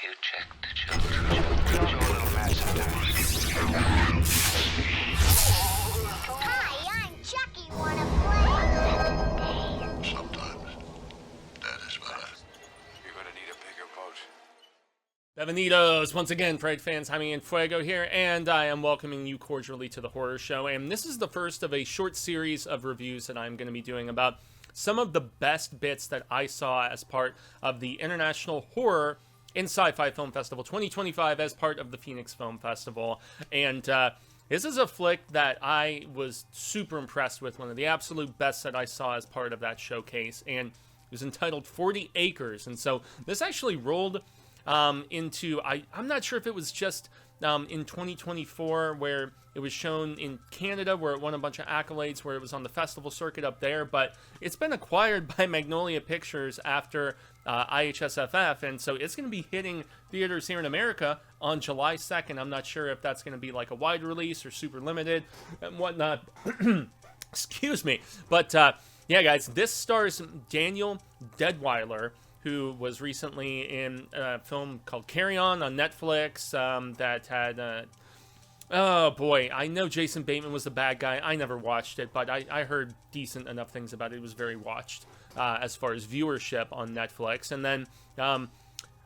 you check the children? Hi, I'm Chucky. Wanna play? Sometimes that is better. You're gonna need a bigger boat. Bienvenidos once again, Pride fans. Jaime and Fuego here, and I am welcoming you cordially to the horror show. And this is the first of a short series of reviews that I'm going to be doing about some of the best bits that I saw as part of the International Horror and Sci-Fi Film Festival 2025 as part of the Phoenix Film Festival. And this is a flick that I was super impressed with, one of the absolute best that I saw as part of that showcase, and it was entitled 40 Acres. And so this actually rolled into, I'm not sure if it was just in 2024 where it was shown in Canada, where it won a bunch of accolades, where it was on the festival circuit up there, but it's been acquired by Magnolia Pictures after IHSFF, and so it's going to be hitting theaters here in America on July 2nd. I'm not sure if that's going to be like a wide release or super limited and whatnot. Excuse me. But yeah, guys, this stars Daniel Deadwyler, who was recently in a film called Carry On Netflix that had, oh boy, I know Jason Bateman was the bad guy. I never watched it, but I heard decent enough things about it. It was very watched as far as viewership on Netflix. And then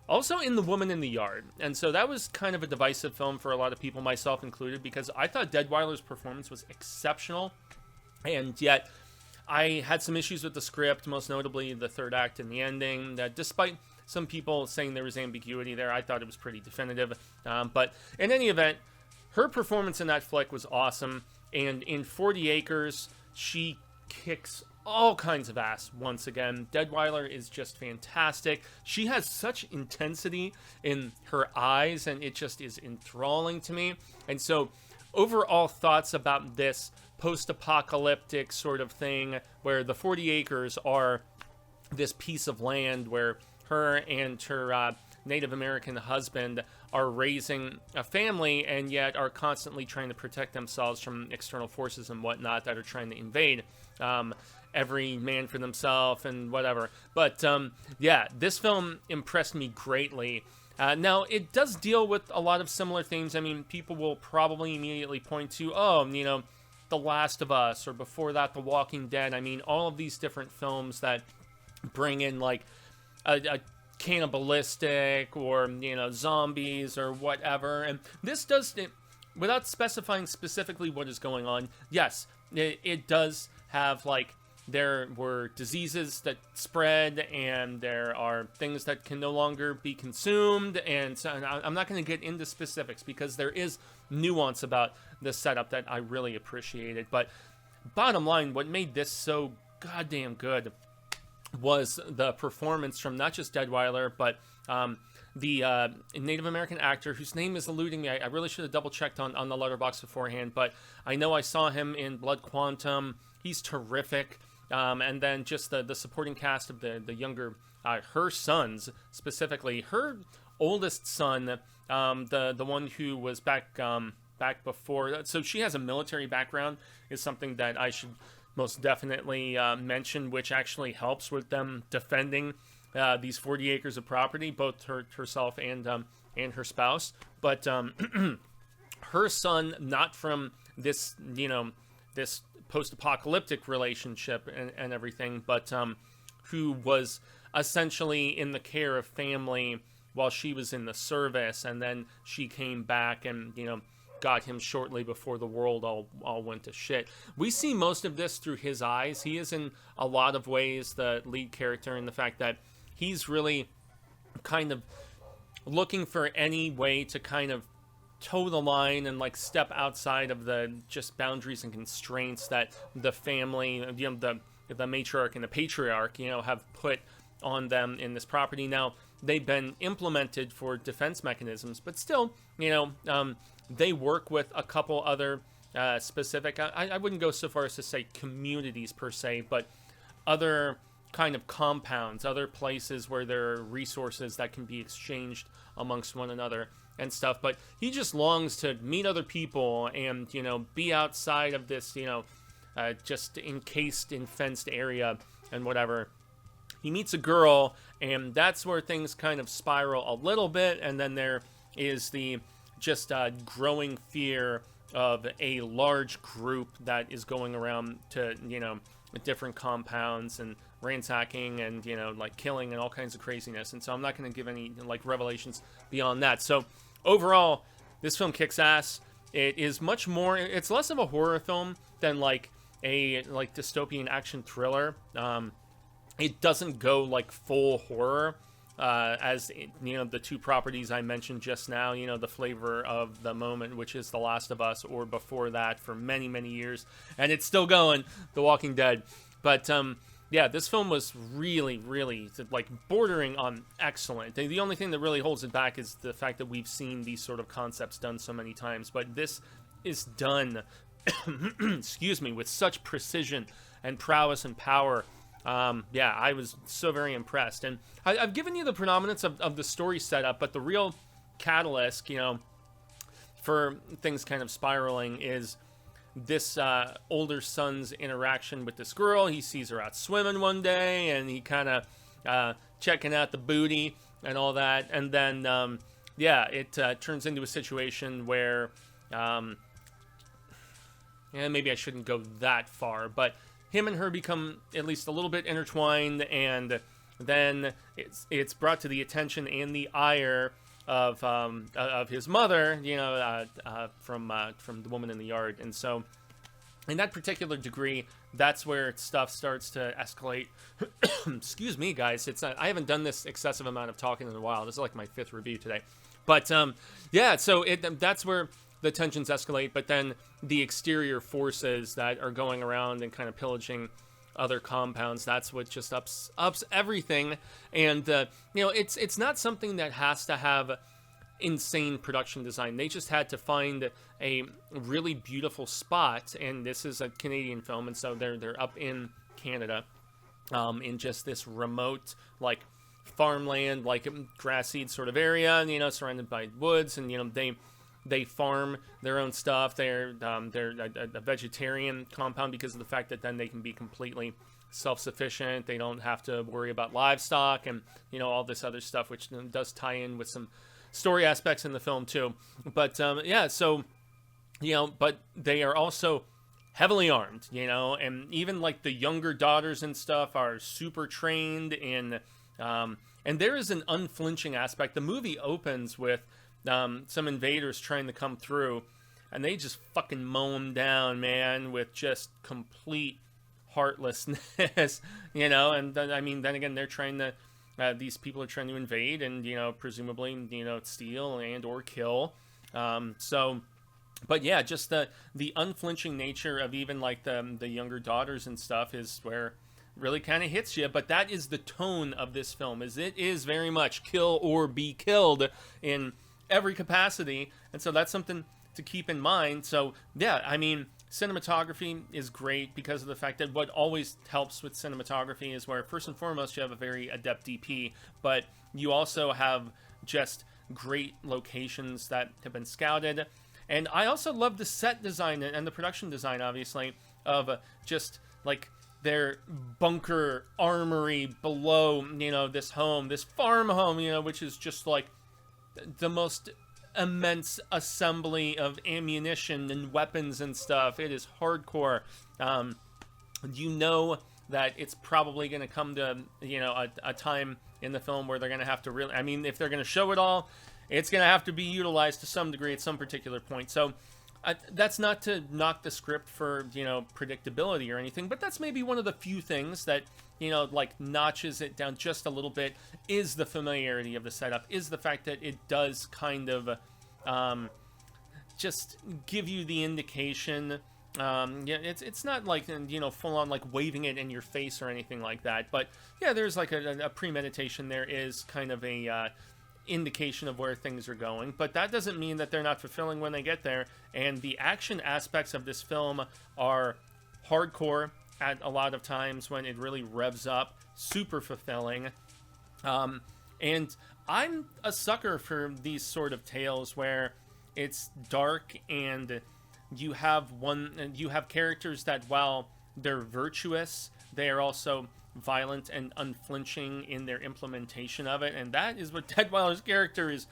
also in The Woman in the Yard. And so that was kind of a divisive film for a lot of people, myself included, because I thought Deadwyler's performance was exceptional, and yet I had some issues with the script, most notably the third act and the ending, that despite some people saying there was ambiguity there, I thought it was pretty definitive. But in any event, her performance in that flick was awesome, and in 40 Acres, she kicks all kinds of ass once again. Deadwyler is just fantastic. She has such intensity in her eyes, and it just is enthralling to me. And so, overall thoughts about this post-apocalyptic sort of thing, where the 40 acres are this piece of land where her and her Native American husband are raising a family, and yet are constantly trying to protect themselves from external forces and whatnot that are trying to invade. Every man for themselves and whatever. But yeah, this film impressed me greatly. Now, it does deal with a lot of similar themes. I mean, people will probably immediately point to, oh, you know, The Last of Us, or before that, The Walking Dead. I mean, all of these different films that bring in, like, a cannibalistic or, you know, zombies or whatever. And this does, without specifying specifically what is going on, yes, it does have, like, there were diseases that spread, and there are things that can no longer be consumed, and so I'm not going to get into specifics because there is nuance about the setup that I really appreciated. But bottom line, what made this so goddamn good was the performance from not just Deadwyler, but the Native American actor whose name is eluding me. I really should have double-checked on the Letterboxd beforehand, but I know I saw him in Blood Quantum. He's terrific. And then just the supporting cast of the younger, her sons, specifically. Her oldest son, the one who was back before. So she has a military background, is something that I should most definitely mention, which actually helps with them defending these 40 acres of property, both herself and her spouse. But her son, not from this, you know, this post-apocalyptic relationship and everything, but who was essentially in the care of family while she was in the service, and then she came back and, you know, got him shortly before the world all went to shit. We see most of this through his eyes. He is in a lot of ways the lead character, in the fact that he's really kind of looking for any way to kind of toe the line and, like, step outside of the just boundaries and constraints that the family, you know, the matriarch and the patriarch, you know, have put on them in this property. Now, they've been implemented for defense mechanisms, but still, you know, they work with a couple other specific, I wouldn't go so far as to say communities per se, but other kind of compounds, other places where there are resources that can be exchanged amongst one another and stuff. But he just longs to meet other people and, you know, be outside of this, you know, just encased in fenced area and whatever. he meets a girl, and that's where things kind of spiral a little bit, and then there is the just growing fear of a large group that is going around to, different compounds and ransacking and, like killing and all kinds of craziness. And so I'm not going to give any, like, revelations beyond that. So overall, this film kicks ass. It is much more, it's less of a horror film than, like, a, like, dystopian action thriller. It doesn't go, like, full horror. As the two properties I mentioned just now, the flavor of the moment, which is The Last of Us, or before that for many, many years, and it's still going, The Walking Dead. But yeah, this film was really, really, like, bordering on excellent. The only thing that really holds it back is the fact that we've seen these sort of concepts done so many times, but this is done excuse me, with such precision and prowess and power. Yeah, I was so very impressed. And I've given you the predominance of the story setup, but the real catalyst, for things kind of spiraling is this older son's interaction with this girl. He sees her out swimming one day, and he kind of checking out the booty and all that. And then, yeah, it turns into a situation where, maybe I shouldn't go that far, but him and her become at least a little bit intertwined, and then it's brought to the attention and the ire of his mother, from the woman in the yard. And so, in that particular degree, that's where stuff starts to escalate. Excuse me, guys. I haven't done this excessive amount of talking in a while. This is like my 5th review today, but yeah. So that's where the tensions escalate, but then the exterior forces that are going around and kind of pillaging other compounds, that's what just ups everything. And it's not something that has to have insane production design. They just had to find a really beautiful spot, and this is a Canadian film, and so they're up in Canada, in just this remote, like, farmland, like, grass-seed sort of area, surrounded by woods, and they farm their own stuff. They're a vegetarian compound because of the fact that then they can be completely self-sufficient. They don't have to worry about livestock and, all this other stuff, which does tie in with some story aspects in the film too. But, yeah, so, but they are also heavily armed, and even, like, the younger daughters and stuff are super trained in, and there is an unflinching aspect. The movie opens with some invaders trying to come through, and they just fucking mow them down, man, with just complete heartlessness, and then, then again, they're trying to, these people are trying to invade and, presumably, steal and or kill. So, but yeah, just the unflinching nature of even, like, the younger daughters and stuff is where really kind of hits you. But that is the tone of this film, is it is very much kill or be killed in every capacity, and so that's something to keep in mind. So yeah, cinematography is great because of the fact that what always helps with cinematography is where, first and foremost, you have a very adept DP, but you also have just great locations that have been scouted. And I also love the set design and the production design, obviously, of just, like, their bunker armory below, this home, this farm home, which is just, like, the most immense assembly of ammunition and weapons and stuff. It is hardcore. That it's probably going to come to, a time in the film where they're going to have to really, if they're going to show it all, it's going to have to be utilized to some degree at some particular point. So that's not to knock the script for, predictability or anything, but that's maybe one of the few things that, like, notches it down just a little bit, is the familiarity of the setup, is the fact that it does kind of just give you the indication. It's not like, full on, like, waving it in your face or anything like that, but yeah, there's like a premeditation. There is kind of a indication of where things are going, but that doesn't mean that they're not fulfilling when they get there. And the action aspects of this film are hardcore at a lot of times when it really revs up, super fulfilling. And I'm a sucker for these sort of tales where it's dark and you have characters that, while they're virtuous, they are also violent and unflinching in their implementation of it, and that is what Deadweiler's character is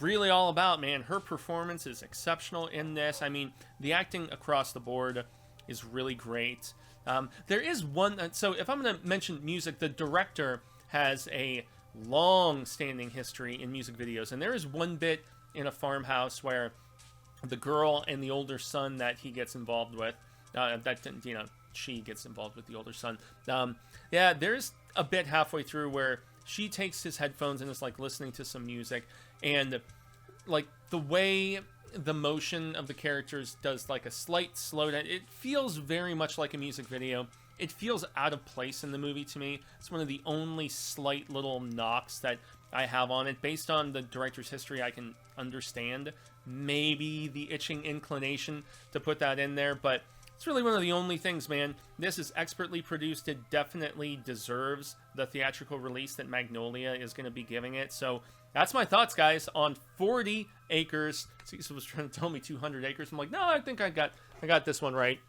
really all about, man. Her performance is exceptional in this. I mean, the acting across the board is really great. There is one, so if I'm going to mention music, the director has a long-standing history in music videos, and there is one bit in a farmhouse where the girl and the older son that he gets involved with, she gets involved with the older son. Yeah, there's a bit halfway through where she takes his headphones and is like listening to some music, and like the way the motion of the characters does like a slight slowdown, it feels very much like a music video. It feels out of place in the movie to me. It's one of the only slight little knocks that I have on it. Based on the director's history, I can understand maybe the itching inclination to put that in there, but it's really one of the only things, man. This is expertly produced. It definitely deserves the theatrical release that Magnolia is going to be giving it. So that's my thoughts, guys, on 40 Acres. Cecil was trying to tell me 200 Acres. I'm like, no, I think I got this one right.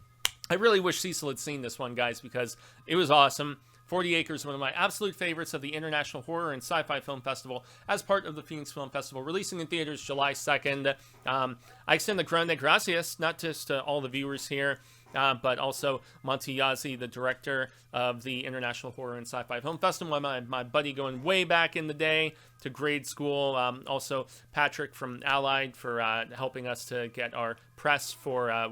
I really wish Cecil had seen this one, guys, because it was awesome. 40 Acres, one of my absolute favorites of the International Horror and Sci-Fi Film Festival, as part of the Phoenix Film Festival, releasing in theaters July 2nd. I extend the grande gracias, not just to all the viewers here, but also Monty Yazzie, the director of the International Horror and Sci-Fi Film Festival, my buddy going way back in the day to grade school. Also Patrick from Allied for helping us to get our press for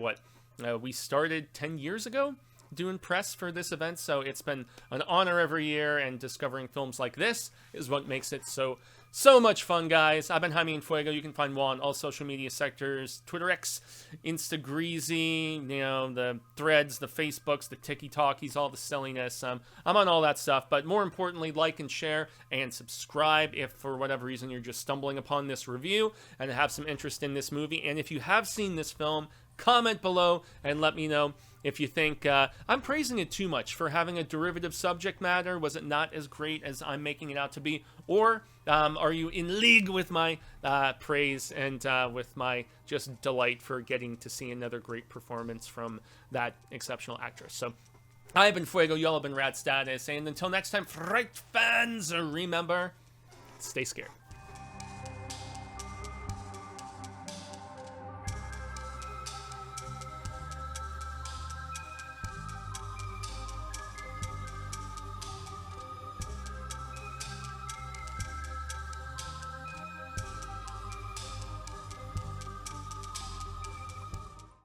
we started 10 years ago doing press for this event, so it's been an honor every year, and discovering films like this is what makes it so much fun, guys. I've been Jaime and Fuego. You can find Juan on all social media sectors: Twitter X, Instagreasy, the Threads, the Facebooks, the Tiki-Talkies, all the silliness. I'm on all that stuff, but more importantly, like and share and subscribe if for whatever reason you're just stumbling upon this review and have some interest in this movie. And if you have seen this film, comment below and let me know if you think I'm praising it too much for having a derivative subject matter. Was it not as great as I'm making it out to be? Or are you in league with my praise and with my just delight for getting to see another great performance from that exceptional actress? So I've been Fuego, y'all have been Rad Status, and until next time, Fright fans, remember, stay scared.